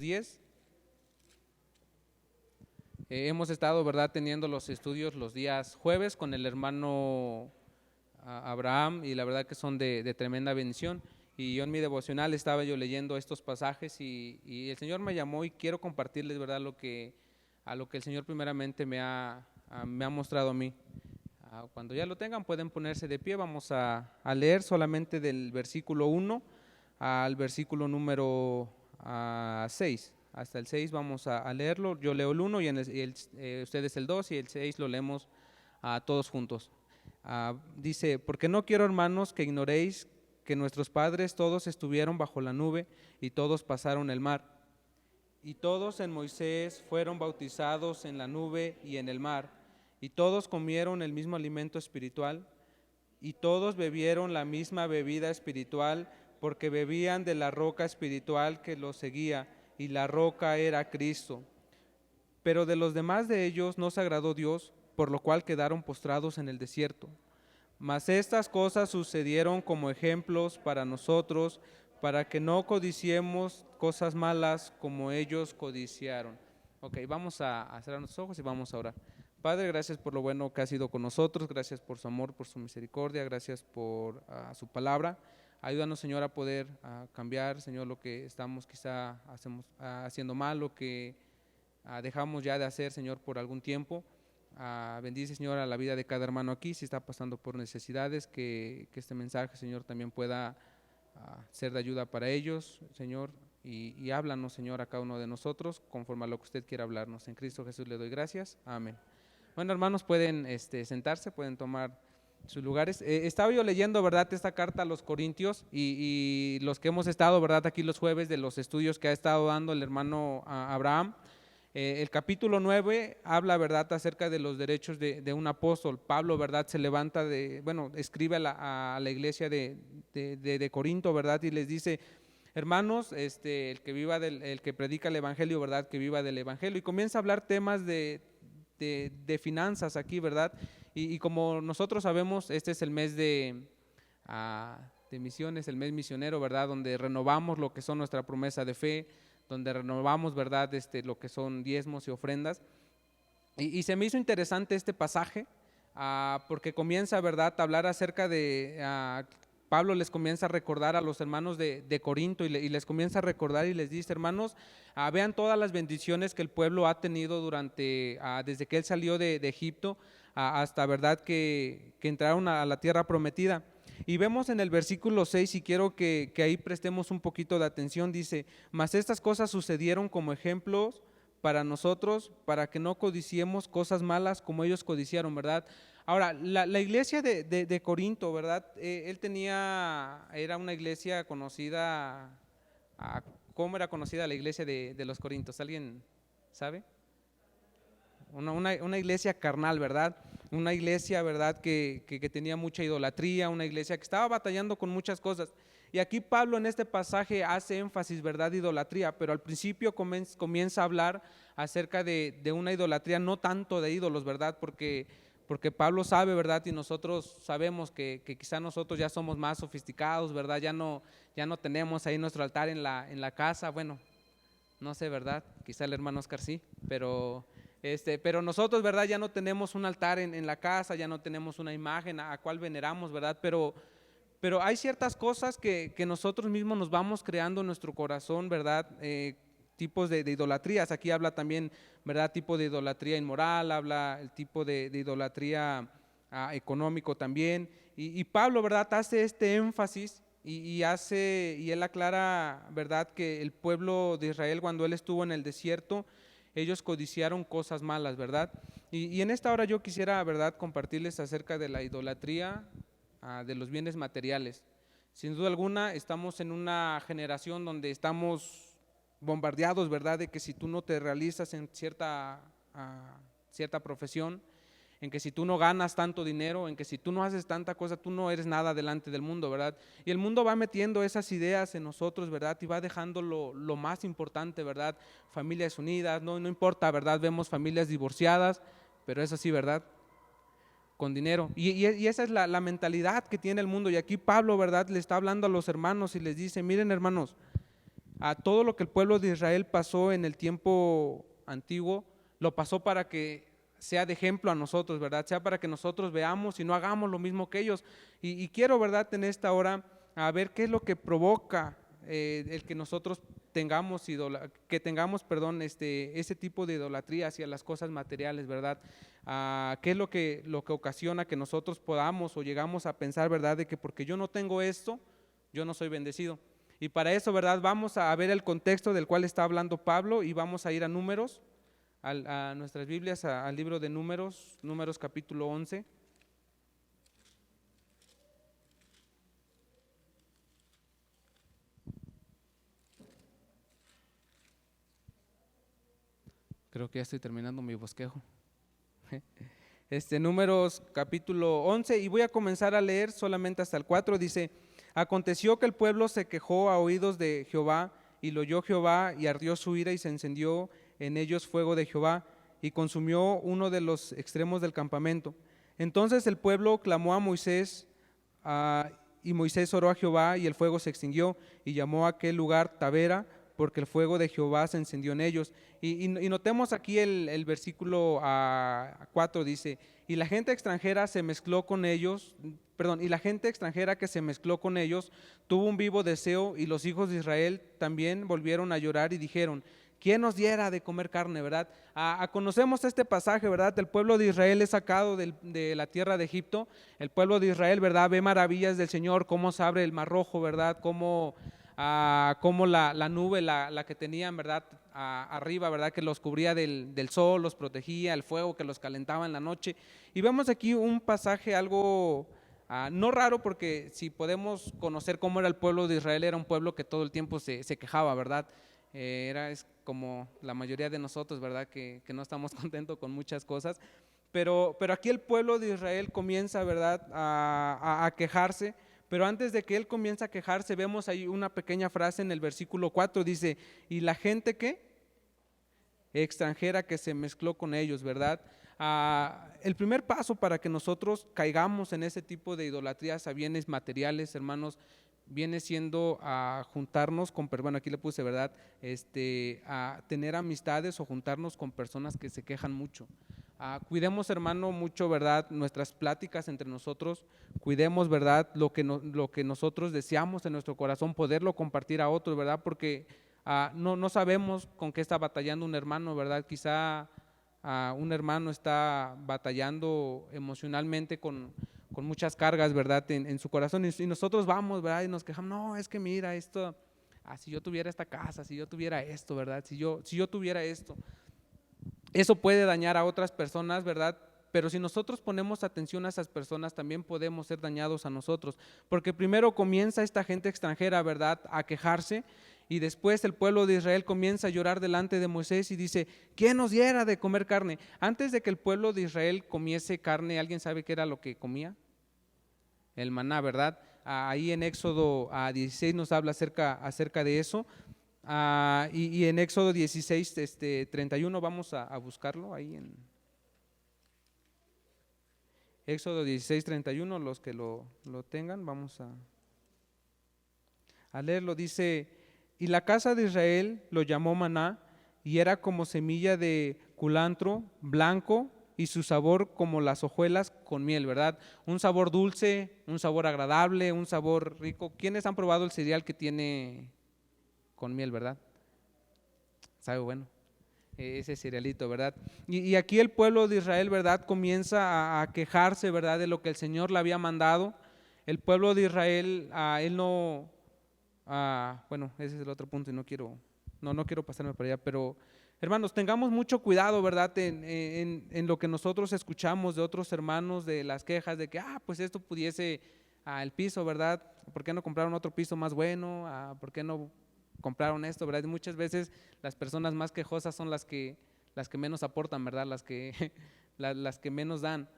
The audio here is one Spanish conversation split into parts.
10. Hemos estado, ¿verdad?, teniendo los estudios los días jueves con el hermano Abraham, y la verdad que son de tremenda bendición. Y yo en mi devocional estaba yo leyendo estos pasajes y el Señor me llamó y quiero compartirles, ¿verdad?, a lo que el Señor primeramente me ha mostrado a mí. Cuando ya lo tengan pueden ponerse de pie. Vamos a leer solamente del versículo 1 al versículo número 6. Hasta el 6 vamos a leerlo. Yo leo el 1 y ustedes el 2 y el 6 lo leemos todos juntos. Dice: porque no quiero, hermanos, que ignoréis que nuestros padres todos estuvieron bajo la nube y todos pasaron el mar. Y todos en Moisés fueron bautizados en la nube y en el mar. Y todos comieron el mismo alimento espiritual. Y todos bebieron la misma bebida espiritual, porque bebían de la roca espiritual que los seguía, y la roca era Cristo. Pero de los demás de ellos no se agradó Dios, por lo cual quedaron postrados en el desierto. Mas estas cosas sucedieron como ejemplos para nosotros, para que no codiciemos cosas malas como ellos codiciaron. Ok, vamos a cerrar nuestros ojos y vamos a orar. Padre, gracias por lo bueno que ha sido con nosotros, gracias por su amor, por su misericordia, gracias por su palabra. Ayúdanos, Señor, a poder cambiar, Señor, lo que estamos haciendo mal, lo que dejamos ya de hacer, Señor, por algún tiempo. Bendice, Señor, a la vida de cada hermano aquí, si está pasando por necesidades, que este mensaje, Señor, también pueda ser de ayuda para ellos, Señor, y háblanos, Señor, a cada uno de nosotros, conforme a lo que usted quiera hablarnos. En Cristo Jesús le doy gracias. Amén. Bueno, hermanos, pueden sentarse, pueden tomar sus lugares. Estaba yo leyendo, ¿verdad?, esta carta a los Corintios y los que hemos estado, ¿verdad?, aquí los jueves de los estudios que ha estado dando el hermano Abraham. El capítulo 9 habla, ¿verdad?, acerca de los derechos de un apóstol. Pablo, ¿verdad?, se levanta escribe a la iglesia de Corinto, ¿verdad?, y les dice: hermanos, el que predica el evangelio, ¿verdad?, que viva del evangelio, y comienza a hablar temas de finanzas aquí, ¿verdad? Y como nosotros sabemos, este es el mes de misiones, el mes misionero, ¿verdad?, donde renovamos lo que son nuestra promesa de fe, donde renovamos, ¿verdad?, lo que son diezmos y ofrendas. Y se me hizo interesante este pasaje, porque comienza, ¿verdad?, a hablar acerca de Pablo les comienza a recordar a los hermanos de Corinto y les comienza a recordar y les dice: hermanos, vean todas las bendiciones que el pueblo ha tenido desde que él salió de Egipto hasta, ¿verdad?, que entraron a la tierra prometida. Y vemos en el versículo 6, y quiero que ahí prestemos un poquito de atención, dice: mas estas cosas sucedieron como ejemplos para nosotros, para que no codiciemos cosas malas como ellos codiciaron, ¿verdad? Ahora, la iglesia de Corinto, ¿verdad? Era una iglesia conocida. ¿Cómo era conocida la iglesia de los Corintios? ¿Alguien sabe? Una iglesia carnal, ¿verdad? Una iglesia, ¿verdad?, que tenía mucha idolatría, una iglesia que estaba batallando con muchas cosas. Y aquí Pablo en este pasaje hace énfasis, ¿verdad?, de idolatría, pero al principio comienza a hablar acerca de una idolatría, no tanto de ídolos, ¿verdad? Porque Pablo sabe, ¿verdad?, y nosotros sabemos que quizá nosotros ya somos más sofisticados, ¿verdad? Ya no tenemos ahí nuestro altar en la casa. Bueno, no sé, ¿verdad? Quizá el hermano Oscar sí, pero nosotros, ¿verdad?, ya no tenemos un altar en la casa, ya no tenemos una imagen a cual veneramos, ¿verdad? Pero hay ciertas cosas que nosotros mismos nos vamos creando en nuestro corazón, ¿verdad? Tipos de idolatrías. Aquí habla también, ¿verdad?, tipo de idolatría inmoral, habla el tipo de idolatría económico también. Y Pablo, ¿verdad?, hace este énfasis y él aclara, ¿verdad?, que el pueblo de Israel, cuando él estuvo en el desierto, ellos codiciaron cosas malas, ¿verdad? Y en esta hora yo quisiera, ¿verdad?, compartirles acerca de la idolatría de los bienes materiales. Sin duda alguna estamos en una generación donde estamos bombardeados, ¿verdad?, de que si tú no te realizas en cierta profesión, en que si tú no ganas tanto dinero, en que si tú no haces tanta cosa, tú no eres nada delante del mundo, ¿verdad? Y el mundo va metiendo esas ideas en nosotros, ¿verdad?, y va dejando lo más importante, ¿verdad? Familias unidas, no importa, ¿verdad? Vemos familias divorciadas, pero eso sí, ¿verdad?, con dinero. Y esa es la mentalidad que tiene el mundo. Y aquí Pablo, ¿verdad?, le está hablando a los hermanos y les dice: miren, hermanos, a todo lo que el pueblo de Israel pasó en el tiempo antiguo, lo pasó para que sea de ejemplo a nosotros, ¿verdad? Sea para que nosotros veamos y no hagamos lo mismo que ellos. Y quiero, ¿verdad?, en esta hora a ver qué es lo que provoca el que nosotros tengamos, ese tipo de idolatría hacia las cosas materiales, ¿verdad? ¿Qué es lo que ocasiona que nosotros podamos o llegamos a pensar, ¿verdad?, de que porque yo no tengo esto, yo no soy bendecido. Y para eso, ¿verdad?, vamos a ver el contexto del cual está hablando Pablo y vamos a ir a Números, a nuestras Biblias, al libro de Números, Números capítulo 11. Creo que ya estoy terminando mi bosquejo. Números capítulo 11, y voy a comenzar a leer solamente hasta el 4. Dice: aconteció que el pueblo se quejó a oídos de Jehová, y lo oyó Jehová, y ardió su ira, y se encendió en ellos fuego de Jehová, y consumió uno de los extremos del campamento. Entonces el pueblo clamó a Moisés, y Moisés oró a Jehová, y el fuego se extinguió, y llamó a aquel lugar Tabera, porque el fuego de Jehová se encendió en ellos. Y notemos aquí el versículo 4, dice: y la gente extranjera se mezcló con ellos, y la gente extranjera que se mezcló con ellos tuvo un vivo deseo, y los hijos de Israel también volvieron a llorar y dijeron: ¿quién nos diera de comer carne? ¿Verdad? Conocemos este pasaje, ¿verdad? El pueblo de Israel es sacado de la tierra de Egipto. El pueblo de Israel, ¿verdad?, ve maravillas del Señor, cómo se abre el mar rojo, ¿verdad? Cómo la nube, la que tenían, ¿verdad?, arriba, ¿verdad?, que los cubría del sol, los protegía, el fuego que los calentaba en la noche. Y vemos aquí un pasaje algo no raro, porque si podemos conocer cómo era el pueblo de Israel, era un pueblo que todo el tiempo se quejaba, ¿verdad? Es como la mayoría de nosotros, ¿verdad?, que no estamos contentos con muchas cosas. Pero aquí el pueblo de Israel comienza, ¿verdad?, a quejarse. Pero antes de que él comience a quejarse, vemos ahí una pequeña frase en el versículo 4, dice: y la gente ¿qué? Extranjera que se mezcló con ellos, ¿verdad? El primer paso para que nosotros caigamos en ese tipo de idolatrías a bienes materiales, hermanos, viene siendo a juntarnos con, bueno, aquí le puse, ¿verdad?, a tener amistades o juntarnos con personas que se quejan mucho. Cuidemos, hermano, mucho, ¿verdad?, nuestras pláticas entre nosotros. Cuidemos, ¿verdad?, lo que nosotros deseamos en nuestro corazón, poderlo compartir a otros, ¿verdad? Porque no sabemos con qué está batallando un hermano, ¿verdad? Quizá un hermano está batallando emocionalmente con muchas cargas, ¿verdad?, en su corazón, y nosotros vamos, ¿verdad?, y nos quejamos: no, es que mira esto, si yo tuviera esta casa, si yo tuviera esto, ¿verdad?, si yo tuviera esto. Eso puede dañar a otras personas, ¿verdad? Pero si nosotros ponemos atención a esas personas, también podemos ser dañados a nosotros, porque primero comienza esta gente extranjera, ¿verdad?, a quejarse, y después el pueblo de Israel comienza a llorar delante de Moisés y dice: ¿quién nos diera de comer carne? Antes de que el pueblo de Israel comiese carne, ¿alguien sabe qué era lo que comía? El maná, ¿verdad? Ahí en Éxodo 16 nos habla acerca de eso. Y en Éxodo 16, 31, vamos a buscarlo ahí en Éxodo 16, 31, los que lo tengan, vamos a leerlo. Dice: y la casa de Israel lo llamó maná, y era como semilla de culantro blanco, y su sabor como las hojuelas con miel, ¿verdad? Un sabor dulce, un sabor agradable, un sabor rico. ¿Quiénes han probado el cereal que tiene con miel, verdad? Sabe bueno, ese cerealito, ¿verdad? Y aquí el pueblo de Israel, ¿verdad?, comienza a quejarse, ¿verdad?, de lo que el Señor le había mandado. El pueblo de Israel, él no, bueno, ese es el otro punto y no quiero pasarme por allá, pero hermanos, tengamos mucho cuidado, ¿verdad?, en lo que nosotros escuchamos de otros hermanos, de las quejas de que, pues esto pudiese, el piso, ¿verdad?, ¿por qué no compraron otro piso más bueno? ¿Por qué no compraron esto, verdad? Y muchas veces las personas más quejosas son las que menos aportan, ¿verdad?, las que las que menos dan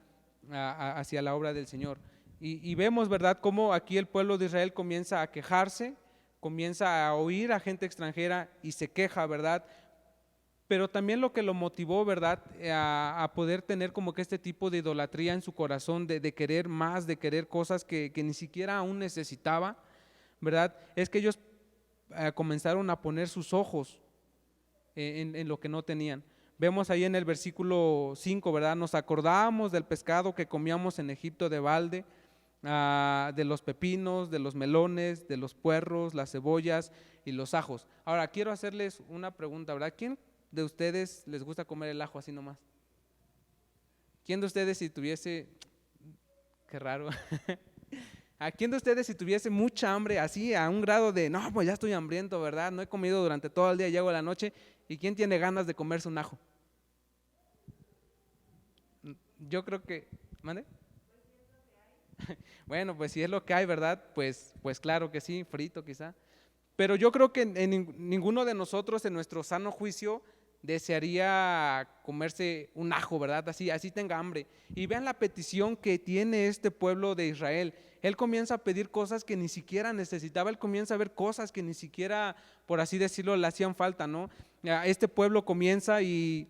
hacia la obra del Señor. Y vemos, ¿verdad?, cómo aquí el pueblo de Israel comienza a quejarse, comienza a oír a gente extranjera y se queja, ¿verdad? Pero también lo que lo motivó, ¿verdad?, a poder tener como que este tipo de idolatría en su corazón, de querer más, de querer cosas que ni siquiera aún necesitaba, ¿verdad?, es que ellos comenzaron a poner sus ojos en lo que no tenían. Vemos ahí en el versículo 5, ¿verdad? Nos acordábamos del pescado que comíamos en Egipto de balde, de los pepinos, de los melones, de los puerros, las cebollas y los ajos. Ahora, quiero hacerles una pregunta, ¿verdad? ¿Quién de ustedes les gusta comer el ajo así nomás? ¿Quién de ustedes si tuviese, qué raro, ¿a quién de ustedes si tuviese mucha hambre así a un grado de, no, pues ya estoy hambriento, ¿verdad? No he comido durante todo el día, llego a la noche, ¿y quién tiene ganas de comerse un ajo? Yo creo que, ¿mande? Bueno, pues si es lo que hay, ¿verdad? Pues claro que sí, frito quizá. Pero yo creo que ninguno de nosotros en nuestro sano juicio desearía comerse un ajo, ¿verdad? Así tenga hambre. Y vean la petición que tiene este pueblo de Israel. Él comienza a pedir cosas que ni siquiera necesitaba, él comienza a ver cosas que ni siquiera, por así decirlo, le hacían falta, ¿no? Este pueblo comienza y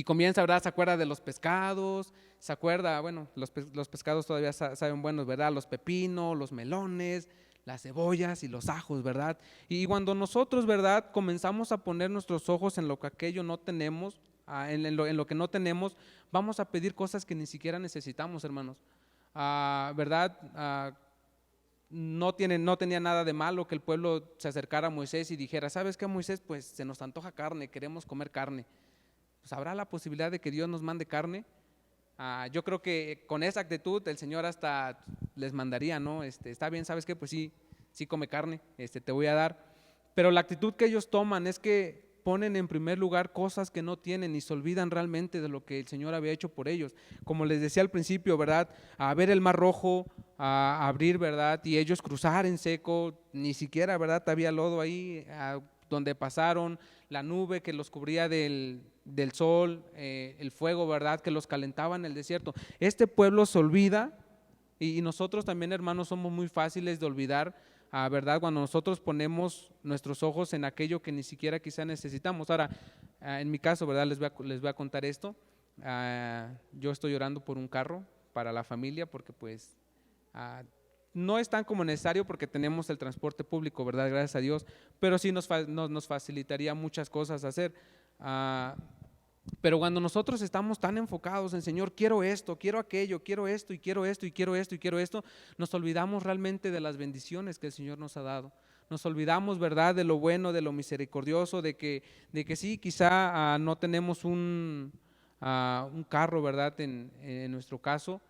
comienza, ¿verdad? Se acuerda de los pescados, se acuerda, bueno, los pescados todavía saben buenos, ¿verdad? Los pepinos, los melones, las cebollas y los ajos, ¿verdad? Y cuando nosotros, ¿verdad? Comenzamos a poner nuestros ojos en lo que aquello no tenemos, en lo que no tenemos, vamos a pedir cosas que ni siquiera necesitamos, hermanos. ¿Verdad? No tenía nada de malo que el pueblo se acercara a Moisés y dijera, ¿sabes qué, Moisés? Pues se nos antoja carne, queremos comer carne. Pues habrá la posibilidad de que Dios nos mande carne. Yo creo que con esa actitud el Señor hasta les mandaría, ¿no? Está bien, ¿sabes qué? Pues sí come carne, te voy a dar. Pero la actitud que ellos toman es que ponen en primer lugar cosas que no tienen y se olvidan realmente de lo que el Señor había hecho por ellos. Como les decía al principio, ¿verdad? A ver el mar rojo, a abrir, ¿verdad? Y ellos cruzar en seco, ni siquiera, ¿verdad? Había lodo ahí donde pasaron, la nube que los cubría del sol, el fuego, ¿verdad? Que los calentaba en el desierto. Este pueblo se olvida y nosotros también, hermanos, somos muy fáciles de olvidar, ¿verdad? Cuando nosotros ponemos nuestros ojos en aquello que ni siquiera quizá necesitamos. Ahora, en mi caso, ¿verdad? Les voy a contar esto. Yo estoy orando por un carro para la familia porque pues no es tan como necesario porque tenemos el transporte público, ¿verdad? Gracias a Dios, pero sí nos facilitaría muchas cosas hacer. Pero cuando nosotros estamos tan enfocados en Señor, quiero esto, quiero aquello, quiero esto y quiero esto y quiero esto y quiero esto, nos olvidamos realmente de las bendiciones que el Señor nos ha dado. Nos olvidamos, ¿verdad?, de lo bueno, de lo misericordioso, de que sí, quizá no tenemos un carro, ¿verdad?, en nuestro caso,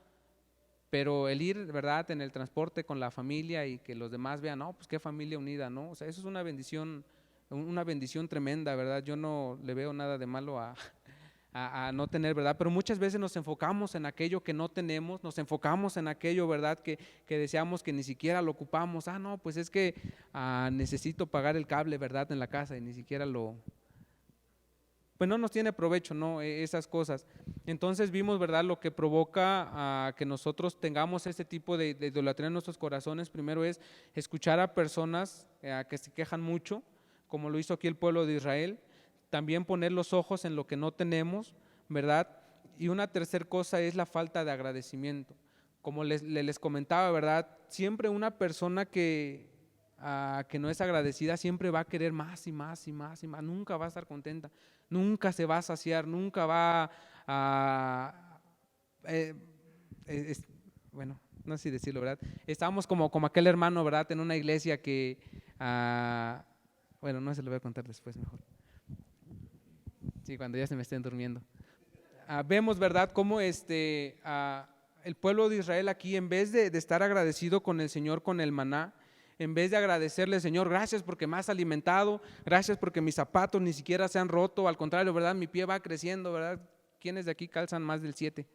pero el ir, ¿verdad?, en el transporte con la familia y que los demás vean, no, pues qué familia unida, ¿no? O sea, eso es una bendición tremenda, ¿verdad? Yo no le veo nada de malo a no tener, ¿verdad? Pero muchas veces nos enfocamos en aquello que no tenemos, nos enfocamos en aquello, ¿verdad?, que deseamos que ni siquiera lo ocupamos. No, pues es que necesito pagar el cable, ¿verdad?, en la casa y ni siquiera pues no nos tiene provecho, ¿no? Esas cosas. Entonces vimos, ¿verdad?, lo que provoca que nosotros tengamos este tipo de idolatría en nuestros corazones. Primero es escuchar a personas que se quejan mucho, como lo hizo aquí el pueblo de Israel. También poner los ojos en lo que no tenemos, ¿verdad? Y una tercera cosa es la falta de agradecimiento. Como les comentaba, ¿verdad? Siempre una persona que no es agradecida siempre va a querer más y más y más y más, nunca va a estar contenta, nunca se va a saciar, nunca va a bueno, no sé si decirlo, ¿verdad? Estábamos como aquel hermano, ¿verdad?, en una iglesia que, bueno, no se lo voy a contar después mejor. Sí, cuando ya se me estén durmiendo. Vemos, ¿verdad?, cómo el pueblo de Israel aquí, en vez de estar agradecido con el Señor con el maná, en vez de agradecerle, Señor, gracias porque me has alimentado, gracias porque mis zapatos ni siquiera se han roto, al contrario, ¿verdad?, mi pie va creciendo, ¿verdad? ¿Quiénes de aquí calzan más del 7?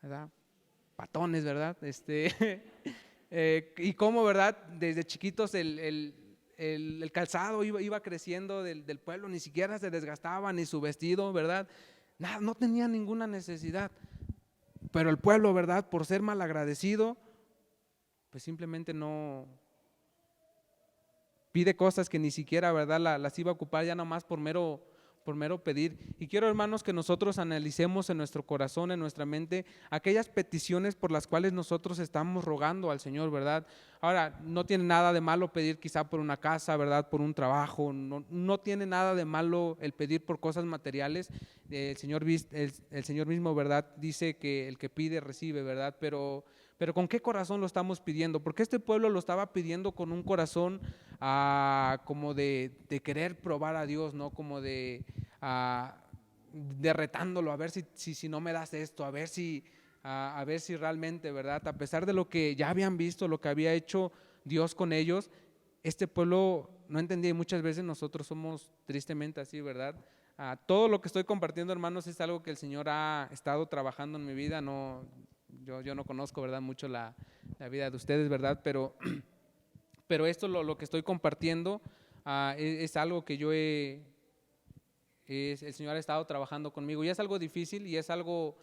¿Verdad? Patones, ¿verdad? Y cómo, ¿verdad?, desde chiquitos el calzado iba creciendo del pueblo, ni siquiera se desgastaba, ni su vestido, ¿verdad? Nada, no tenía ninguna necesidad. Pero el pueblo, ¿verdad?, por ser mal agradecido, pues simplemente no pide cosas que ni siquiera, ¿verdad?, las iba a ocupar ya nomás por por mero pedir. Y quiero, hermanos, que nosotros analicemos en nuestro corazón, en nuestra mente, aquellas peticiones por las cuales nosotros estamos rogando al Señor, ¿verdad? Ahora, no tiene nada de malo pedir quizá por una casa, ¿verdad? Por un trabajo, no tiene nada de malo el pedir por cosas materiales. El Señor mismo, ¿verdad? Dice que el que pide recibe, ¿verdad? Pero ¿con qué corazón lo estamos pidiendo? Porque este pueblo lo estaba pidiendo con un corazón como de querer probar a Dios, ¿no? Como de retándolo, a ver si no me das esto, a ver si realmente, ¿verdad? A pesar de lo que ya habían visto, lo que había hecho Dios con ellos, este pueblo no entendía, y muchas veces nosotros somos tristemente así, ¿verdad? Todo lo que estoy compartiendo, hermanos, es algo que el Señor ha estado trabajando en mi vida. Yo no conozco, ¿verdad?, mucho la vida de ustedes, ¿verdad? Pero esto lo que estoy compartiendo es algo que el Señor ha estado trabajando conmigo, y es algo difícil y es algo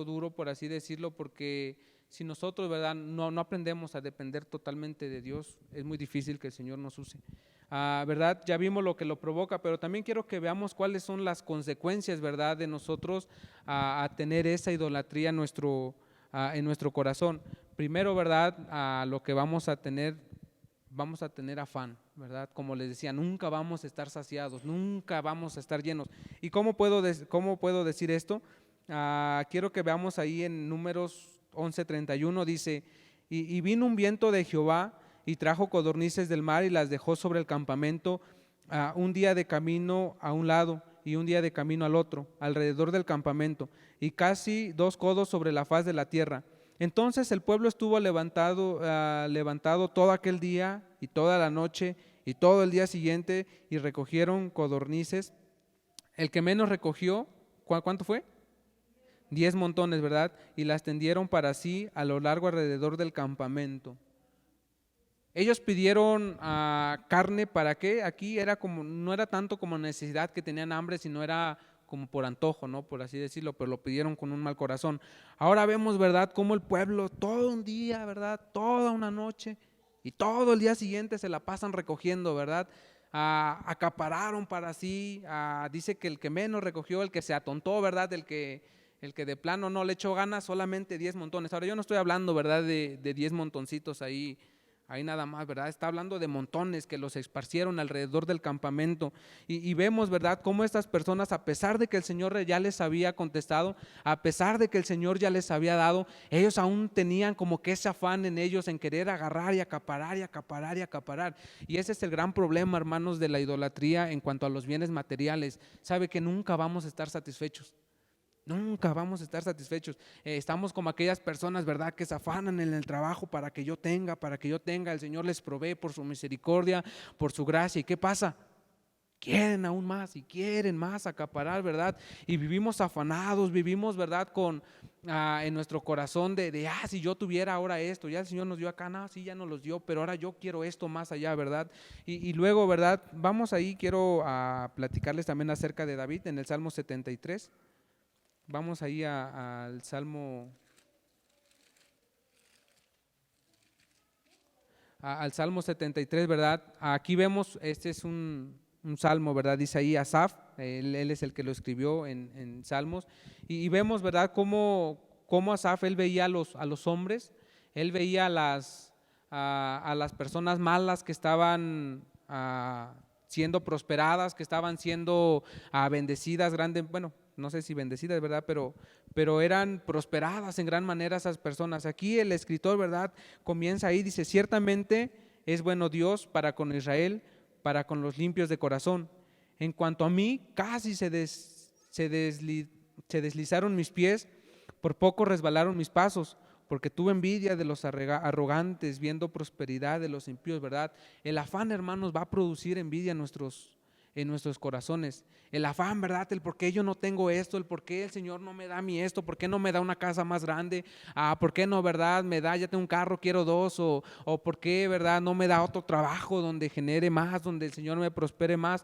duro, por así decirlo, porque si nosotros, ¿verdad?, no aprendemos a depender totalmente de Dios, es muy difícil que el Señor nos use. ¿Verdad? Ya vimos lo que lo provoca, pero también quiero que veamos cuáles son las consecuencias, ¿verdad?, de nosotros a tener esa idolatría en nuestro corazón. Primero, ¿verdad?, lo que vamos a tener afán, ¿verdad? Como les decía, nunca vamos a estar saciados, nunca vamos a estar llenos. ¿Y cómo puedo decir esto? Quiero que veamos ahí en Números 11:31, dice, y vino un viento de Jehová y trajo codornices del mar y las dejó sobre el campamento, un día de camino a un lado y un día de camino al otro, alrededor del campamento, y casi 2 codos sobre la faz de la tierra. Entonces el pueblo estuvo levantado todo aquel día y toda la noche y todo el día siguiente, y recogieron codornices. El que menos recogió, ¿cuánto fue? 10 montones, ¿verdad? Y las tendieron para sí a lo largo alrededor del campamento. Ellos pidieron carne, ¿para qué? Aquí no era tanto como necesidad, que tenían hambre, sino era como por antojo, ¿no?, por así decirlo, pero lo pidieron con un mal corazón. Ahora vemos, ¿verdad?, cómo el pueblo todo un día, ¿verdad?, toda una noche y todo el día siguiente se la pasan recogiendo, ¿verdad? Acapararon para sí, dice que el que menos recogió, el que se atontó, ¿verdad?, el que de plano no le echó ganas, solamente 10 montones. Ahora yo no estoy hablando, ¿verdad?, de 10 montoncitos ahí nada más, ¿verdad? Está hablando de montones que los esparcieron alrededor del campamento, y vemos, ¿verdad?, cómo estas personas, a pesar de que el Señor ya les había contestado, a pesar de que el Señor ya les había dado, ellos aún tenían como que ese afán en ellos, en querer agarrar y acaparar y acaparar y acaparar. Y ese es el gran problema, hermanos, de la idolatría en cuanto a los bienes materiales. Sabe que nunca vamos a estar satisfechos. Nunca vamos a estar satisfechos. Estamos como aquellas personas, ¿verdad?, que se afanan en el trabajo para que yo tenga. El Señor les provee por su misericordia, por su gracia. ¿Y qué pasa? Quieren aún más y quieren más acaparar, ¿verdad? Y vivimos afanados, vivimos, ¿verdad?, en nuestro corazón de si yo tuviera ahora esto, ya el Señor nos dio acá, no, sí, ya nos los dio, pero ahora yo quiero esto más allá, ¿verdad? Y luego, ¿verdad?, vamos ahí, quiero platicarles también acerca de David en el Salmo 73. Vamos ahí al Salmo 73, ¿verdad? Aquí vemos, este es un salmo, ¿verdad? Dice ahí Asaf, él es el que lo escribió en Salmos, y vemos, ¿verdad?, cómo Asaf, él veía a los hombres, él veía a las personas malas que estaban siendo prosperadas, que estaban siendo bendecidas, bueno, no sé si bendecidas, ¿verdad?, pero eran prosperadas en gran manera esas personas. Aquí el escritor, ¿verdad?, comienza ahí, dice, ciertamente es bueno Dios para con Israel, para con los limpios de corazón. En cuanto a mí, casi se deslizaron mis pies, por poco resbalaron mis pasos, porque tuve envidia de los arrogantes, viendo prosperidad de los impíos, ¿verdad? El afán, hermanos, va a producir envidia en nuestros corazones. El afán, ¿verdad?, el por qué yo no tengo esto, el por qué el Señor no me da a mí esto, por qué no me da una casa más grande, por qué no, ¿verdad?, me da, ya tengo un carro, quiero 2, o por qué, ¿verdad?, no me da otro trabajo donde genere más, donde el Señor me prospere más.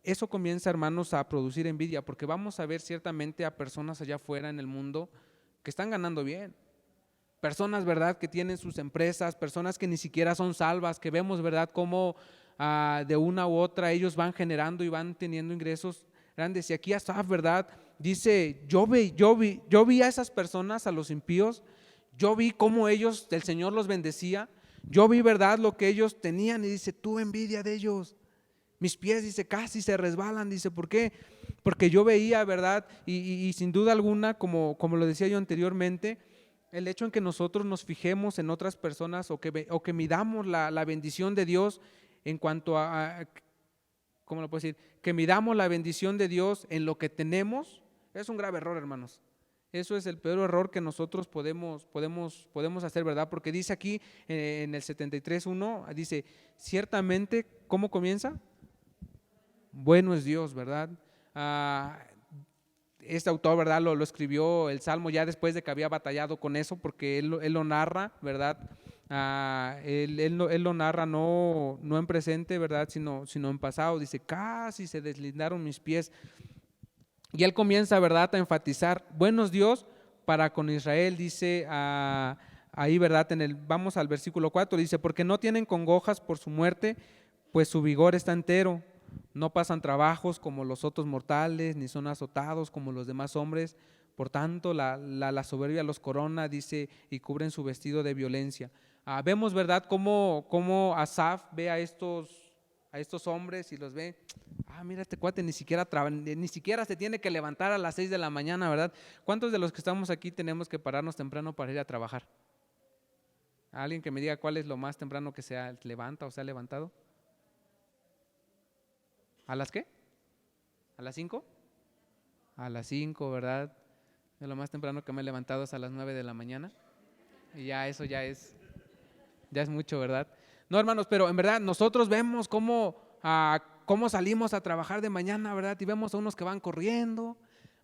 Eso comienza, hermanos, a producir envidia, porque vamos a ver ciertamente a personas allá afuera en el mundo que están ganando bien. Personas, ¿verdad?, que tienen sus empresas, personas que ni siquiera son salvas, que vemos, ¿verdad?, cómo de una u otra, ellos van generando y van teniendo ingresos grandes. Y aquí Asaf, ¿verdad? Dice, yo vi a esas personas, a los impíos, yo vi cómo ellos, el Señor los bendecía, yo vi, ¿verdad?, lo que ellos tenían, y dice, tuve envidia de ellos. Mis pies, dice, casi se resbalan, dice, ¿por qué? Porque yo veía, ¿verdad? Y sin duda alguna, como lo decía yo anteriormente, el hecho en que nosotros nos fijemos en otras personas o que midamos la bendición de Dios en cuanto ¿cómo lo puedo decir? Que midamos la bendición de Dios en lo que tenemos, es un grave error, hermanos. Eso es el peor error que nosotros podemos hacer, ¿verdad? Porque dice aquí en el 73:1, dice, ciertamente, ¿cómo comienza? Bueno es Dios, ¿verdad? Este autor, ¿verdad? Lo escribió el Salmo ya después de que había batallado con eso, porque él lo narra, ¿verdad? Él lo narra no en presente, ¿verdad? Sino en pasado. Dice, casi se deslindaron mis pies. Y él comienza, ¿verdad?, a enfatizar, buenos Dios para con Israel, dice ahí, ¿verdad? Vamos al versículo 4, dice, porque no tienen congojas por su muerte, pues su vigor está entero. No pasan trabajos como los otros mortales, ni son azotados como los demás hombres. Por tanto, la soberbia los corona, dice, y cubren su vestido de violencia. Vemos, ¿verdad?, cómo Asaf ve a estos hombres y los ve. Mira, este cuate ni siquiera se tiene que levantar a las 6 de la mañana, ¿verdad? ¿Cuántos de los que estamos aquí tenemos que pararnos temprano para ir a trabajar? ¿Alguien que me diga cuál es lo más temprano que se levanta o se ha levantado? ¿A las qué? ¿A las 5? A las 5, ¿verdad? Lo más temprano que me he levantado es a las 9 de la mañana. Y ya eso ya es mucho, ¿verdad? No, hermanos, pero en verdad nosotros vemos cómo salimos a trabajar de mañana, ¿verdad? Y vemos a unos que van corriendo,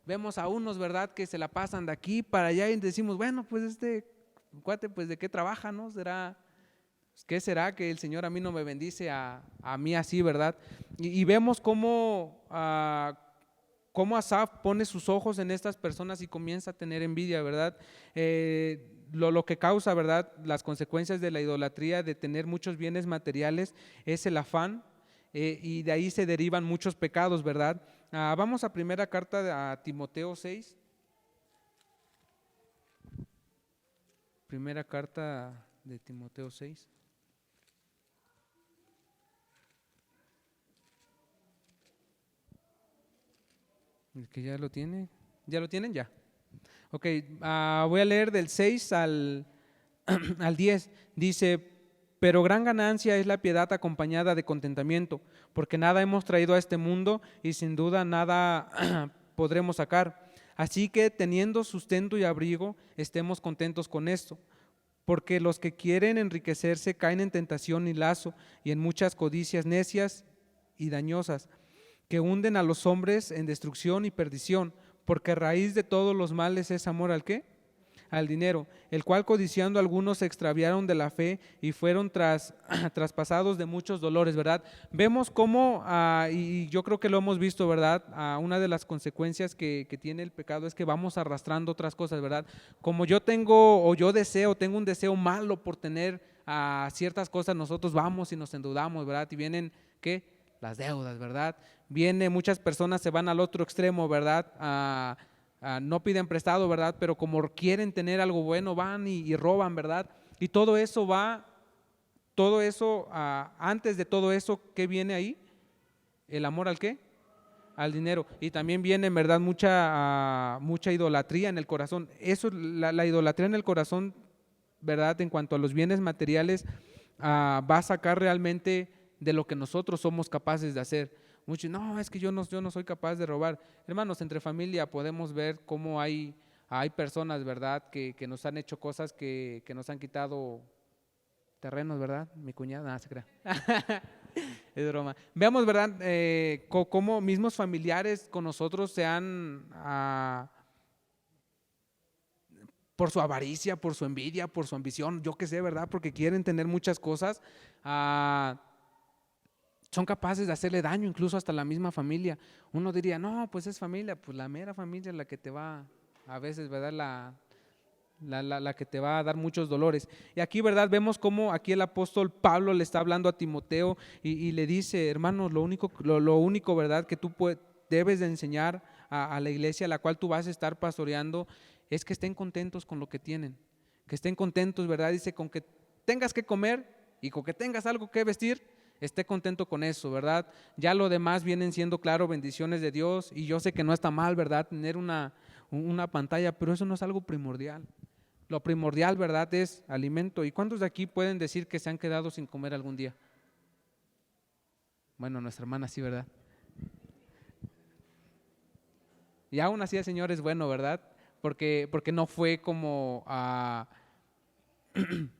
vemos a unos, ¿verdad?, que se la pasan de aquí para allá y decimos, bueno, pues este cuate, pues ¿de qué trabaja, no? ¿Qué será que el Señor a mí no me bendice a mí así, ¿verdad? Y vemos cómo Asaf pone sus ojos en estas personas y comienza a tener envidia, ¿verdad? Lo que causa, ¿verdad?, las consecuencias de la idolatría, de tener muchos bienes materiales, es el afán, y de ahí se derivan muchos pecados, ¿verdad? Vamos a primera carta a Timoteo 6. Primera carta de Timoteo 6. El que ya lo tiene. ¿Ya lo tienen? Ya. Ok, voy a leer del 6 al 10. Dice, pero gran ganancia es la piedad acompañada de contentamiento, porque nada hemos traído a este mundo y sin duda nada podremos sacar. Así que teniendo sustento y abrigo, estemos contentos con esto. Porque los que quieren enriquecerse caen en tentación y lazo y en muchas codicias necias y dañosas, que hunden a los hombres en destrucción y perdición, porque raíz de todos los males es amor ¿al qué? Al dinero, el cual codiciando algunos se extraviaron de la fe y fueron traspasados de muchos dolores, ¿verdad? Vemos cómo, y yo creo que lo hemos visto, ¿verdad? Una de las consecuencias que tiene el pecado es que vamos arrastrando otras cosas, ¿verdad? Como yo tengo tengo un deseo malo por tener ciertas cosas, nosotros vamos y nos endeudamos, ¿verdad? Y vienen, ¿qué? Las deudas, ¿verdad? Muchas personas se van al otro extremo, ¿verdad? No piden prestado, ¿verdad? Pero como quieren tener algo bueno, van y roban, ¿verdad? Y todo eso antes de todo eso, ¿qué viene ahí? ¿El amor al qué? Al dinero. Y también viene, en verdad, mucha idolatría en el corazón. Eso, la idolatría en el corazón, ¿verdad? En cuanto a los bienes materiales, va a sacar realmente de lo que nosotros somos capaces de hacer. Muchos, no, es que yo no soy capaz de robar. Hermanos, entre familia podemos ver cómo hay personas, ¿verdad?, que nos han hecho cosas que nos han quitado terrenos, ¿verdad? Mi cuñada, nada, se crea. Es broma. Veamos, ¿verdad?, cómo mismos familiares con nosotros se han, por su avaricia, por su envidia, por su ambición, yo qué sé, ¿verdad?, porque quieren tener muchas cosas, son capaces de hacerle daño incluso hasta la misma familia. Uno diría, no, pues es familia, pues la mera familia es la que te va, a veces, ¿verdad?, la que te va a dar muchos dolores. Y aquí, ¿verdad? Vemos cómo aquí el apóstol Pablo le está hablando a Timoteo y le dice, hermanos, lo único, ¿verdad? Que tú debes de enseñar a la iglesia a la cual tú vas a estar pastoreando es que estén contentos con lo que tienen, que estén contentos, ¿verdad? Dice, con que tengas que comer y con que tengas algo que vestir, esté contento con eso, ¿verdad? Ya lo demás vienen siendo, claro, bendiciones de Dios, y yo sé que no está mal, ¿verdad? Tener una pantalla, pero eso no es algo primordial. Lo primordial, ¿verdad? Es alimento. ¿Y cuántos de aquí pueden decir que se han quedado sin comer algún día? Bueno, nuestra hermana sí, ¿verdad? Y aún así el Señor es bueno, ¿verdad? Porque no fue como,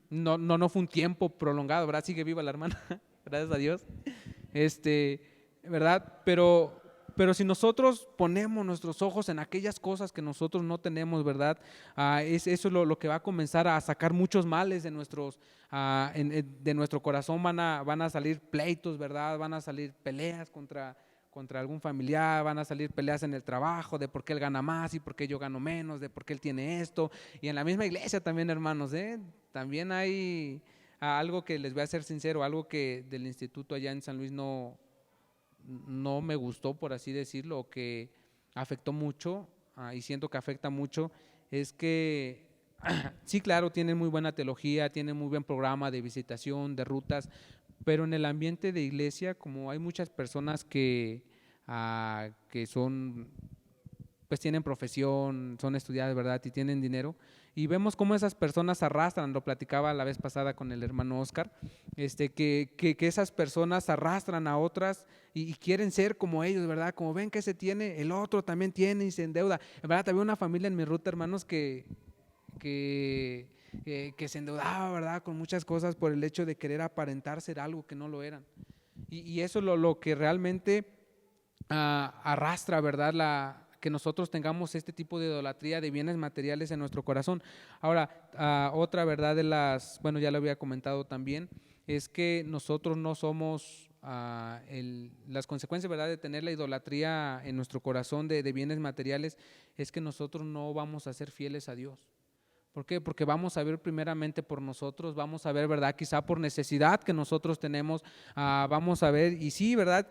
no fue un tiempo prolongado, ¿verdad? Sigue viva la hermana, gracias a Dios. ¿Verdad? Pero si nosotros ponemos nuestros ojos en aquellas cosas que nosotros no tenemos, ¿verdad? Eso es lo que va a comenzar a sacar muchos males de de nuestro corazón. Van a salir pleitos, ¿verdad? Van a salir peleas contra algún familiar, van a salir peleas en el trabajo de por qué él gana más y por qué yo gano menos, de por qué él tiene esto. Y en la misma iglesia también, hermanos, también hay algo que les voy a ser sincero, algo que del instituto allá en San Luis no me gustó, por así decirlo, o que afectó mucho, y siento que afecta mucho, es que sí, claro, tienen muy buena teología, tienen muy buen programa de visitación, de rutas, pero en el ambiente de iglesia, como hay muchas personas que son, pues tienen profesión, son estudiadas, ¿verdad? Y tienen dinero. Y vemos cómo esas personas arrastran, lo platicaba la vez pasada con el hermano Oscar, que esas personas arrastran a otras y quieren ser como ellos, ¿verdad? Como ven que ese tiene, el otro también tiene y se endeuda. En verdad, había una familia en mi ruta, hermanos, que se endeudaba, ¿verdad? Con muchas cosas por el hecho de querer aparentar ser algo que no lo eran. Y eso es lo que realmente arrastra, ¿verdad? Que nosotros tengamos este tipo de idolatría de bienes materiales en nuestro corazón. Ahora, otra verdad bueno, ya lo había comentado también, es que nosotros no somos las consecuencias, ¿verdad?, de tener la idolatría en nuestro corazón de bienes materiales, es que nosotros no vamos a ser fieles a Dios. ¿Por qué? Porque vamos a ver primeramente por nosotros, vamos a ver, ¿verdad?, quizá por necesidad que nosotros tenemos, vamos a ver, y sí, ¿verdad?,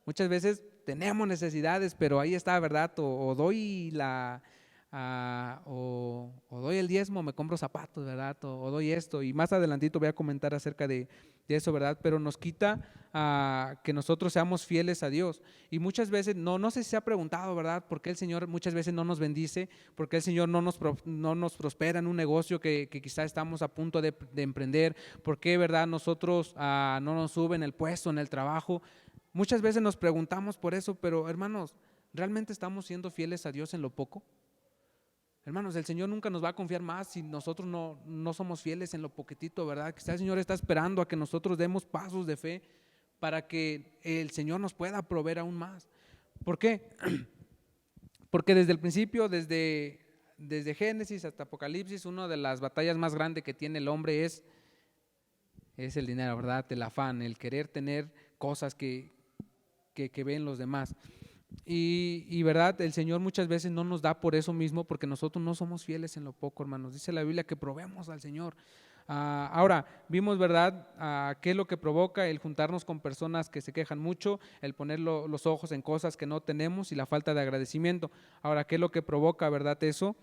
muchas veces tenemos necesidades, pero ahí está, ¿verdad? O doy o doy el diezmo, me compro zapatos, ¿verdad? O doy esto, y más adelantito voy a comentar acerca de eso, ¿verdad? Pero nos quita que nosotros seamos fieles a Dios. Y muchas veces, no sé si se ha preguntado, ¿verdad?, por qué el Señor muchas veces no nos bendice, por qué el Señor no nos prospera en un negocio que quizá estamos a punto de emprender, por qué, ¿verdad?, nosotros no nos suben el puesto en el trabajo. Muchas veces nos preguntamos por eso, pero hermanos, ¿realmente estamos siendo fieles a Dios en lo poco? Hermanos, el Señor nunca nos va a confiar más si nosotros no somos fieles en lo poquitito, ¿verdad? Quizá el Señor está esperando a que nosotros demos pasos de fe para que el Señor nos pueda proveer aún más. ¿Por qué? Porque desde el principio, desde Génesis hasta Apocalipsis, una de las batallas más grandes que tiene el hombre es el dinero, ¿verdad? El afán, el querer tener cosas que ven los demás. Y verdad, el Señor muchas veces no nos da por eso mismo, porque nosotros no somos fieles en lo poco, hermanos. Dice la Biblia que probemos al Señor. Ahora, vimos, ¿verdad?, qué es lo que provoca el juntarnos con personas que se quejan mucho, el poner los ojos en cosas que no tenemos y la falta de agradecimiento. Ahora, ¿qué es lo que provoca, verdad, eso?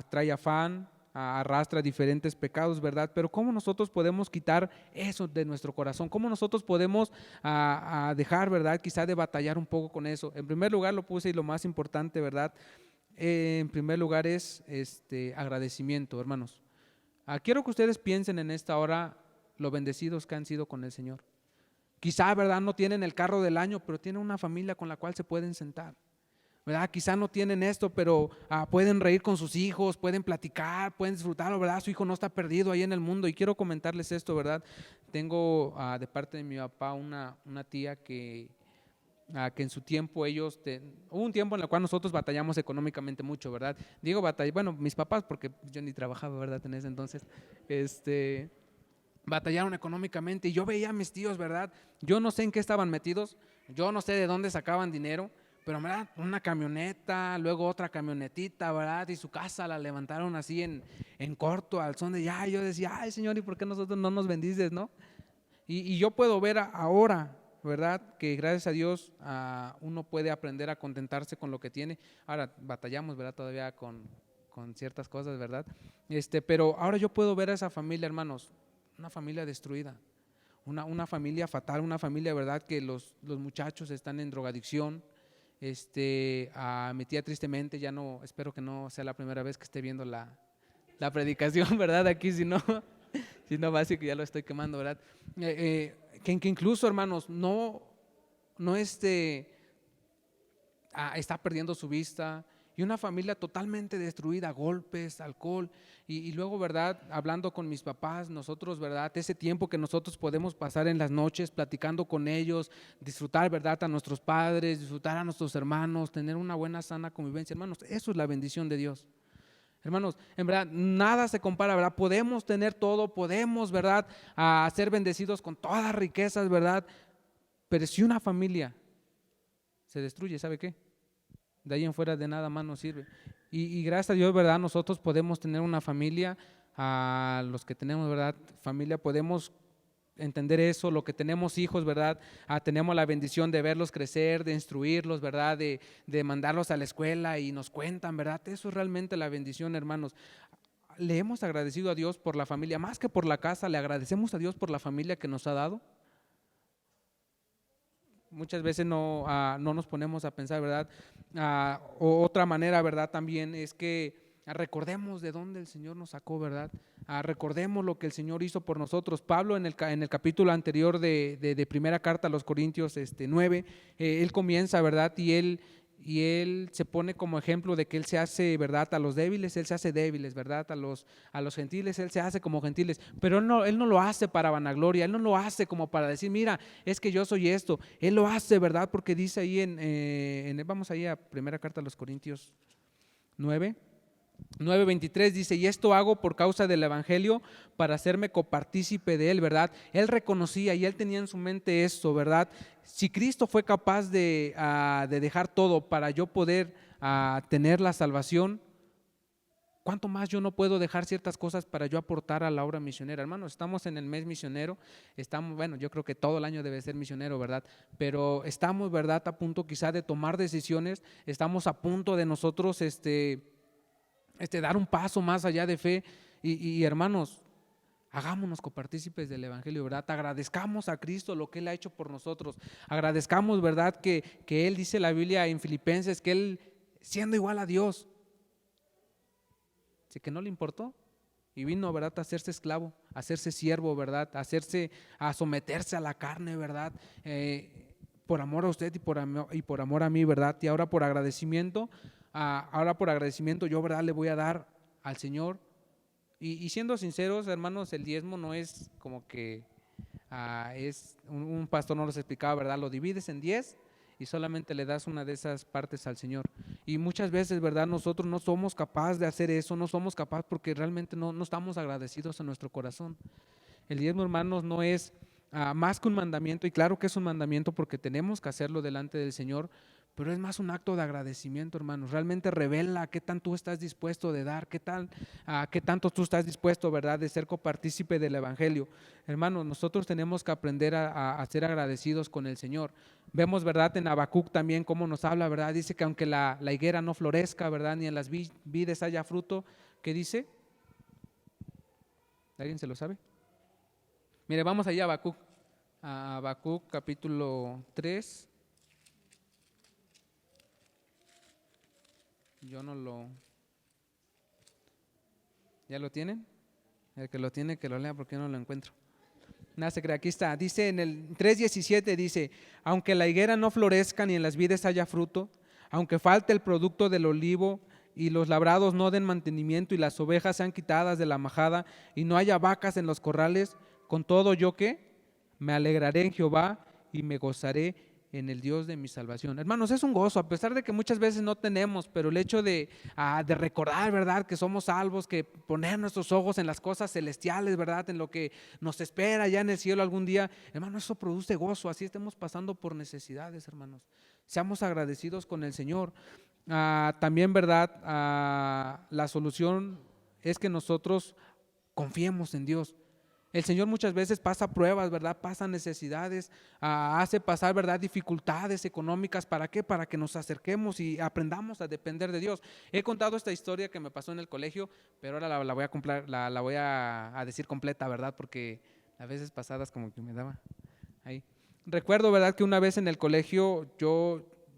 Trae afán, arrastra diferentes pecados, ¿verdad? Pero ¿cómo nosotros podemos quitar eso de nuestro corazón? ¿Cómo nosotros podemos dejar, ¿verdad?, quizá de batallar un poco con eso? En primer lugar lo puse, y lo más importante, ¿verdad?, en primer lugar es agradecimiento, hermanos. Quiero que ustedes piensen en esta hora lo bendecidos que han sido con el Señor. Quizá, ¿verdad?, no tienen el carro del año, pero tienen una familia con la cual se pueden sentar, ¿verdad? Quizá no tienen esto, pero pueden reír con sus hijos, pueden platicar, pueden disfrutarlo, ¿verdad? Su hijo no está perdido ahí en el mundo. Y quiero comentarles esto, ¿verdad? Tengo de parte de mi papá una tía que en su tiempo hubo un tiempo en el cual nosotros batallamos económicamente mucho, ¿verdad? Digo bueno, mis papás, porque yo ni trabajaba, ¿verdad?, en ese entonces, batallaron económicamente, y yo veía a mis tíos, ¿verdad? Yo no sé en qué estaban metidos, yo no sé de dónde sacaban dinero, pero ¿verdad?, una camioneta, luego otra camionetita, ¿verdad? Y su casa la levantaron así en en corto, al son de ya. Yo decía, ay Señor, ¿y por qué nosotros no nos bendices, no? Y yo puedo ver ahora, ¿verdad? Que gracias a Dios uno puede aprender a contentarse con lo que tiene. Ahora batallamos, ¿verdad? Todavía con ciertas cosas, ¿verdad? Pero ahora yo puedo ver a esa familia, hermanos, una familia destruida, una familia fatal, una familia, ¿verdad? Que los muchachos están en drogadicción. Mi tía tristemente, ya no, espero que no sea la primera vez que esté viendo la predicación, ¿verdad? Aquí, si no, si no va a decir que ya lo estoy quemando, ¿verdad? Que incluso, hermanos, no está perdiendo su vista, y una familia totalmente destruida, golpes, alcohol, y luego, ¿verdad? Hablando con mis papás, nosotros, ¿verdad? Ese tiempo que nosotros podemos pasar en las noches platicando con ellos, disfrutar, ¿verdad? A nuestros padres, disfrutar a nuestros hermanos, tener una buena, sana convivencia, hermanos, eso es la bendición de Dios. Hermanos, en verdad, nada se compara, ¿verdad? Podemos tener todo, podemos, ¿verdad? Ser bendecidos con todas las riquezas, ¿verdad? Pero si una familia se destruye, ¿sabe qué? De ahí en fuera de nada más nos sirve. Y gracias a Dios, ¿verdad? Nosotros podemos tener una familia, a los que tenemos, ¿verdad? Familia, podemos entender eso, lo que tenemos hijos, ¿verdad? Tenemos la bendición de verlos crecer, de instruirlos, ¿verdad? De mandarlos a la escuela y nos cuentan, ¿verdad? Eso es realmente la bendición, hermanos. Le hemos agradecido a Dios por la familia, más que por la casa, le agradecemos a Dios por la familia que nos ha dado. Muchas veces no nos ponemos a pensar, ¿verdad? Otra manera, ¿verdad? También es que recordemos de dónde el Señor nos sacó, ¿verdad? Recordemos lo que el Señor hizo por nosotros. Pablo en el capítulo anterior de primera carta a los Corintios 9, él comienza, ¿verdad? Y él se pone como ejemplo de que él se hace, ¿verdad? A los débiles, él se hace débiles, ¿verdad? A los gentiles, él se hace como gentiles, pero él no lo hace para vanagloria, él no lo hace como para decir, mira, es que yo soy esto, él lo hace, ¿verdad? Porque dice ahí vamos ahí a primera carta a los Corintios 9:23 dice, y esto hago por causa del evangelio, para hacerme copartícipe de él, ¿verdad? Él reconocía y él tenía en su mente esto, ¿verdad? Si Cristo fue capaz de dejar todo para yo poder tener la salvación, ¿cuánto más yo no puedo dejar ciertas cosas para yo aportar a la obra misionera? Hermanos, estamos en el mes misionero, bueno, yo creo que todo el año debe ser misionero, ¿verdad? Pero estamos, ¿verdad? A punto quizá de tomar decisiones, estamos a punto de nosotros, dar un paso más allá de fe y hermanos, hagámonos copartícipes del evangelio, ¿verdad? Agradezcamos a Cristo lo que Él ha hecho por nosotros, agradezcamos, ¿verdad? Que Él dice la Biblia en Filipenses que Él, siendo igual a Dios, así que no le importó y vino, ¿verdad? A hacerse esclavo, a hacerse siervo, ¿verdad? A someterse a la carne, ¿verdad? Por amor a usted y por amor a mí, ¿verdad? Y ahora por agradecimiento, yo, ¿verdad? Le voy a dar al Señor. Y siendo sinceros, hermanos, el diezmo no es como que un pastor nos lo explicaba, ¿verdad? Lo divides en 10 y solamente le das una de esas partes al Señor. Y muchas veces, ¿verdad? Nosotros no somos capaces de hacer eso, no somos capaces porque realmente no estamos agradecidos en nuestro corazón. El diezmo, hermanos, no es más que un mandamiento, y claro que es un mandamiento porque tenemos que hacerlo delante del Señor, pero es más un acto de agradecimiento, hermanos. Realmente revela qué tanto tú estás dispuesto de dar, qué tanto tú estás dispuesto, ¿verdad?, de ser copartícipe del evangelio. Hermanos, nosotros tenemos que aprender a ser agradecidos con el Señor. Vemos, ¿verdad?, en Habacuc también cómo nos habla, ¿verdad? Dice que aunque la higuera no florezca, ¿verdad?, ni en las vides haya fruto, ¿qué dice? ¿Alguien se lo sabe? Mire, vamos allá a Habacuc capítulo 3. ¿Ya lo tienen? El que lo tiene, que lo lea porque no lo encuentro. Nada se crea, aquí está. Dice en el 3:17, dice, aunque la higuera no florezca ni en las vides haya fruto, aunque falte el producto del olivo y los labrados no den mantenimiento y las ovejas sean quitadas de la majada y no haya vacas en los corrales, con todo yo ¿qué? Me alegraré en Jehová y me gozaré en el Dios de mi salvación. Hermanos, es un gozo, a pesar de que muchas veces no tenemos, pero el hecho de recordar, ¿verdad?, que somos salvos, que poner nuestros ojos en las cosas celestiales, ¿verdad?, en lo que nos espera ya en el cielo algún día, hermano, eso produce gozo, así estemos pasando por necesidades, hermanos. Seamos agradecidos con el Señor. También, ¿verdad?, la solución es que nosotros confiemos en Dios. El Señor muchas veces pasa pruebas, ¿verdad? Pasa necesidades, hace pasar, ¿verdad? Dificultades económicas. ¿Para qué? Para que nos acerquemos y aprendamos a depender de Dios. He contado esta historia que me pasó en el colegio, pero ahora la voy a la voy a decir completa, ¿verdad? Porque a veces pasadas como que me daba ahí. Recuerdo, ¿verdad? Que una vez en el colegio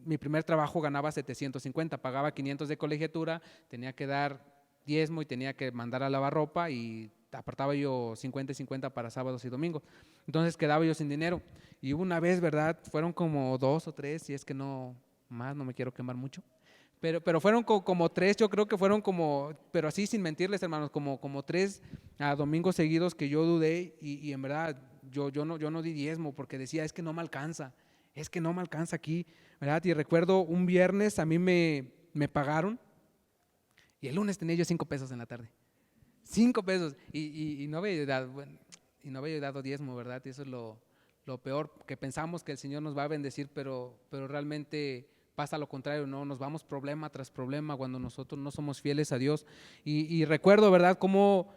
mi primer trabajo ganaba 750, pagaba 500 de colegiatura, tenía que dar diezmo y tenía que mandar a lavar ropa y apartaba yo 50 y 50 para sábados y domingos. Entonces quedaba yo sin dinero. Y una vez, ¿verdad? Fueron como 2 o 3, si es que no más, no me quiero quemar mucho. Pero fueron como 3, yo creo que fueron como, pero así sin mentirles, hermanos, como 3 domingos seguidos que yo dudé y en verdad yo no di diezmo porque decía, es que no me alcanza aquí, ¿verdad? Y recuerdo un viernes a mí me pagaron y el lunes tenía yo 5 pesos en la tarde. 5 pesos y no había dado diezmo, ¿verdad? Y eso es lo peor, que pensamos que el Señor nos va a bendecir, pero realmente pasa lo contrario, ¿no? Nos vamos problema tras problema cuando nosotros no somos fieles a Dios. Y recuerdo, ¿verdad? Cómo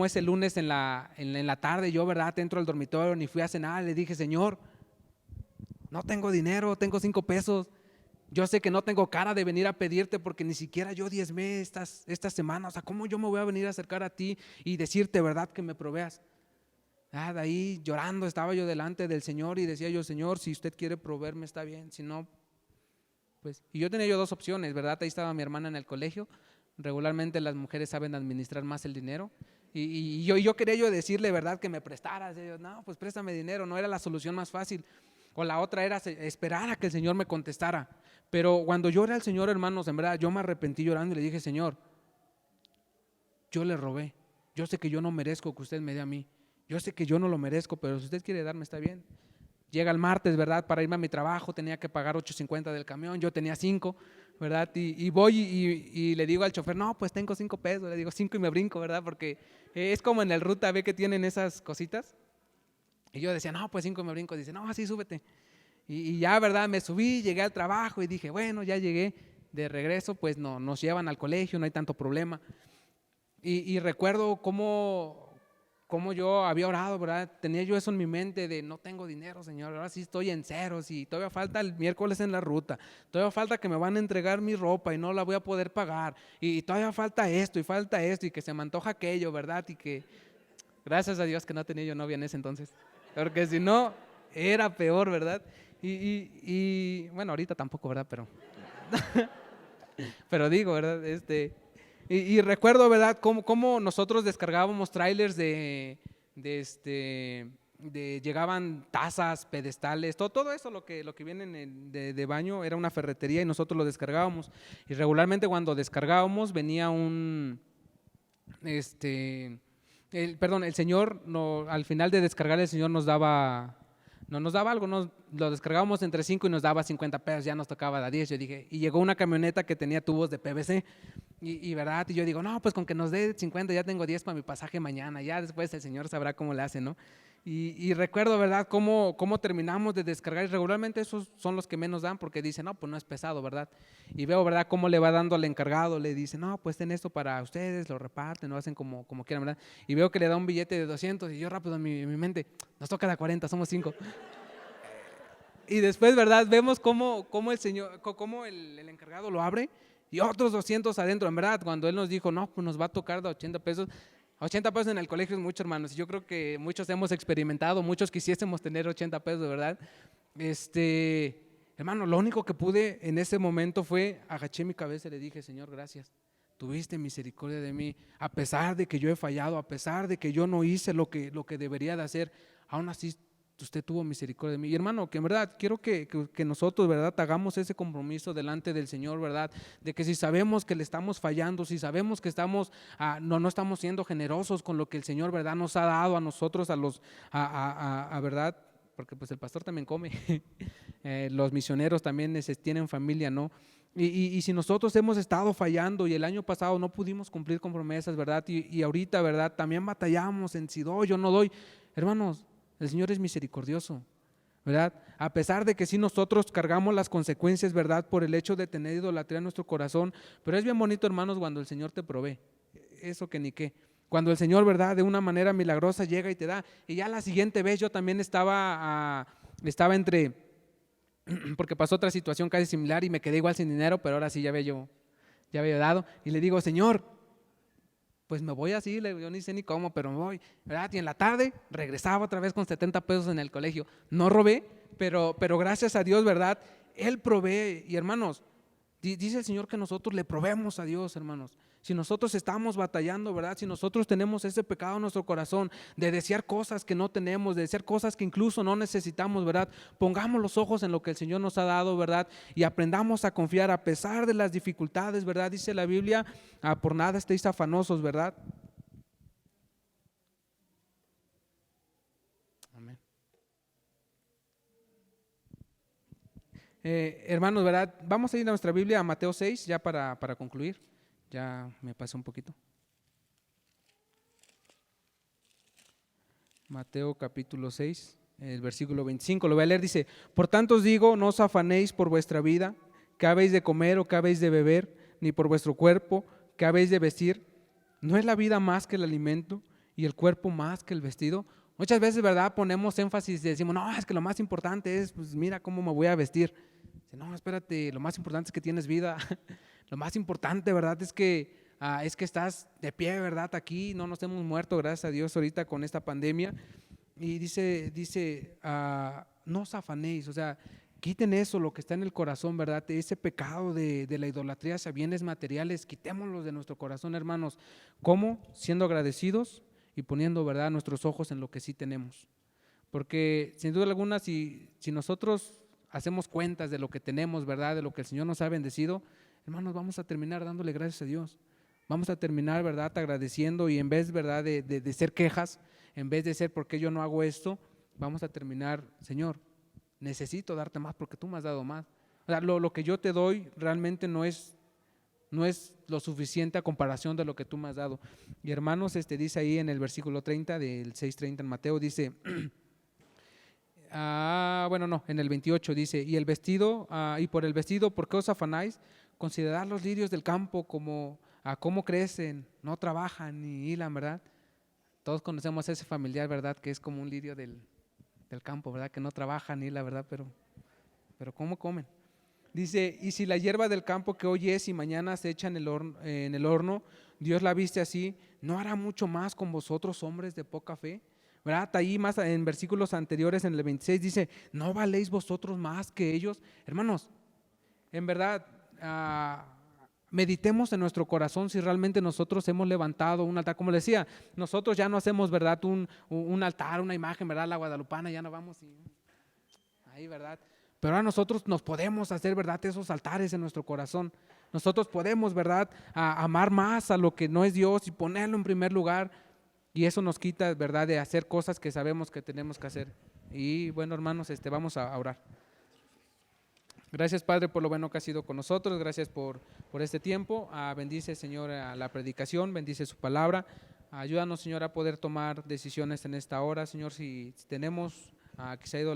ese lunes en la tarde yo, ¿verdad? Entro al dormitorio, ni fui a cenar, le dije, Señor, no tengo dinero, tengo 5 pesos. Yo sé que no tengo cara de venir a pedirte porque ni siquiera yo diezmé estas semanas. O sea, ¿cómo yo me voy a venir a acercar a ti y decirte, verdad, que me proveas? De ahí llorando estaba yo delante del Señor y decía yo, Señor, si usted quiere proveerme está bien, si no, pues. Y yo tenía 2 opciones, ¿verdad? Ahí estaba mi hermana en el colegio. Regularmente las mujeres saben administrar más el dinero. Y yo quería decirle, ¿verdad? Que me prestara. Yo, no, pues préstame dinero, no era la solución más fácil. O la otra era esperar a que el Señor me contestara. Pero cuando yo oré al Señor, hermanos, en verdad, yo me arrepentí llorando y le dije, Señor, yo le robé. Yo sé que yo no merezco que usted me dé a mí. Yo sé que yo no lo merezco, pero si usted quiere darme, está bien. Llega el martes, ¿verdad? Para irme a mi trabajo tenía que pagar 8.50 del camión, yo tenía 5, ¿verdad? Y voy y le digo al chofer, no, pues tengo 5 pesos. Le digo 5 y me brinco, ¿verdad? Porque es como en el ruta, ve que tienen esas cositas. Y yo decía, no, pues 5 me brinco. Dice, no, así súbete. Y ya, ¿verdad? Me subí, llegué al trabajo y dije, bueno, ya llegué de regreso, pues no, nos llevan al colegio, no hay tanto problema. Y recuerdo cómo yo había orado, ¿verdad? Tenía yo eso en mi mente de no tengo dinero, Señor, ahora sí estoy en ceros y todavía falta el miércoles en la ruta, todavía falta que me van a entregar mi ropa y no la voy a poder pagar y todavía falta esto y que se me antoja aquello, ¿verdad? Y que gracias a Dios que no tenía yo novia en ese entonces, porque si no era peor, ¿verdad? Y bueno, ahorita tampoco, ¿verdad? Pero digo, ¿verdad? Y recuerdo, ¿verdad? Cómo nosotros descargábamos trailers llegaban tazas, pedestales, todo eso lo que viene de baño era una ferretería y nosotros lo descargábamos. Y regularmente cuando descargábamos venía el Señor, al final de descargar el Señor nos daba algo, lo descargábamos entre 5 y nos daba 50 pesos, ya nos tocaba de 10. Yo dije, y llegó una camioneta que tenía tubos de PVC ¿verdad? Y yo digo, no, pues con que nos dé 50 ya tengo 10 para mi pasaje mañana, ya después el Señor sabrá cómo le hace, ¿no? Y recuerdo, ¿verdad? Cómo terminamos de descargar y regularmente esos son los que menos dan porque dicen, no, pues no es pesado, ¿verdad? Y veo, ¿verdad? Cómo le va dando al encargado, le dice, no, pues ten esto para ustedes, lo reparten, lo hacen como quieran, ¿verdad? Y veo que le da un billete de 200 y yo rápido en mi mente, nos toca de 40, somos 5. Y después, ¿verdad? Vemos cómo el Señor, cómo el encargado lo abre y otros 200 adentro, en verdad, cuando Él nos dijo, no, pues nos va a tocar de 80 pesos. 80 pesos en el colegio es mucho, hermanos, y yo creo que muchos hemos experimentado, muchos quisiésemos tener 80 pesos, ¿verdad? Hermano, lo único que pude en ese momento fue, agaché mi cabeza y le dije, Señor, gracias, tuviste misericordia de mí, a pesar de que yo he fallado, a pesar de que yo no hice lo que debería de hacer, aún así usted tuvo misericordia de mí. Y hermano, que en verdad quiero que nosotros, ¿verdad?, hagamos ese compromiso delante del Señor, ¿verdad?, de que si sabemos que le estamos fallando, si sabemos que estamos no estamos siendo generosos con lo que el Señor, ¿verdad?, nos ha dado a nosotros, ¿verdad?, porque pues el pastor también come, los misioneros también tienen familia, ¿no? Y si nosotros hemos estado fallando y el año pasado no pudimos cumplir con promesas, ¿verdad?, y ahorita, ¿verdad?, también batallamos en si doy o no doy, hermanos, el Señor es misericordioso, ¿verdad? A pesar de que sí nosotros cargamos las consecuencias, ¿verdad?, por el hecho de tener idolatría en nuestro corazón, pero es bien bonito, hermanos, cuando el Señor te provee. eso que ni qué. Cuando el Señor, ¿verdad?, de una manera milagrosa llega y te da. Y ya la siguiente vez yo también estaba entre, porque pasó otra situación casi similar y me quedé igual sin dinero, pero ahora sí ya había dado. Y le digo, Señor, pues me voy así, yo ni sé ni cómo, pero me voy, ¿verdad? Y en la tarde regresaba otra vez con 70 pesos en el colegio. No robé, pero gracias a Dios, ¿verdad? Él provee. Y hermanos, dice el Señor que nosotros le probemos a Dios, hermanos. Si nosotros estamos batallando, ¿verdad? Si nosotros tenemos ese pecado en nuestro corazón de desear cosas que no tenemos, de desear cosas que incluso no necesitamos, ¿verdad? Pongamos los ojos en lo que el Señor nos ha dado, ¿verdad? Y aprendamos a confiar a pesar de las dificultades, ¿verdad? Dice la Biblia, por nada estéis afanosos, ¿verdad? Amén. Hermanos, ¿verdad? Vamos a ir a nuestra Biblia, a Mateo 6, ya para concluir. Ya me pasé un poquito. Mateo capítulo 6, el versículo 25, lo voy a leer, dice: por tanto os digo, no os afanéis por vuestra vida, qué habéis de comer o qué habéis de beber, ni por vuestro cuerpo, qué habéis de vestir. ¿No es la vida más que el alimento y el cuerpo más que el vestido? Muchas veces, ¿verdad?, ponemos énfasis y decimos, no, es que lo más importante es, pues mira cómo me voy a vestir. No, espérate, lo más importante es que tienes vida. Lo más importante, ¿verdad?, es que estás de pie, ¿verdad? Aquí no nos hemos muerto, gracias a Dios, ahorita con esta pandemia. Y dice no os afanéis, o sea, quiten eso, lo que está en el corazón, ¿verdad? Ese pecado de la idolatría hacia bienes materiales, quitémoslos de nuestro corazón, hermanos. ¿Cómo? Siendo agradecidos y poniendo, ¿verdad?, nuestros ojos en lo que sí tenemos. Porque sin duda alguna, si nosotros hacemos cuentas de lo que tenemos, ¿verdad?, de lo que el Señor nos ha bendecido, hermanos, vamos a terminar dándole gracias a Dios. Vamos a terminar, ¿verdad?, agradeciendo, y en vez, ¿verdad?, de ser quejas, en vez de ser ¿por qué yo no hago esto?, vamos a terminar, Señor, necesito darte más porque tú me has dado más. O sea, lo que yo te doy realmente no es lo suficiente a comparación de lo que tú me has dado. Y hermanos, dice ahí en el versículo 30 del 6:30 en Mateo, dice, bueno, no, en el 28 dice, y el vestido, y por el vestido, ¿por qué os afanáis? Considerad los lirios del campo como cómo crecen, no trabajan ni hilan, ¿verdad? Todos conocemos a ese familiar, ¿verdad?, que es como un lirio del campo, ¿verdad?, que no trabaja ni hila, ¿verdad?, pero ¿cómo comen? Dice, y si la hierba del campo que hoy es y mañana se echa en el horno, Dios la viste así, ¿no hará mucho más con vosotros, hombres de poca fe? ¿Verdad? Ahí más en versículos anteriores, en el 26 dice, ¿no valéis vosotros más que ellos? Hermanos, en verdad, meditemos en nuestro corazón si realmente nosotros hemos levantado un altar. Como les decía, nosotros ya no hacemos, ¿verdad?, un altar, una imagen, ¿verdad?, la guadalupana, ya no vamos ahí, ¿verdad? Pero ahora nosotros nos podemos hacer, ¿verdad?, esos altares en nuestro corazón. Nosotros podemos, ¿verdad?, amar más a lo que no es Dios y ponerlo en primer lugar. Y eso nos quita, ¿verdad?, de hacer cosas que sabemos que tenemos que hacer. Y bueno, hermanos, vamos a orar. Gracias, Padre, por lo bueno que has sido con nosotros. Gracias por este tiempo. Bendice, Señor, a la predicación, bendice su palabra. Ayúdanos, Señor, a poder tomar decisiones en esta hora. Señor, si tenemos que se ha ido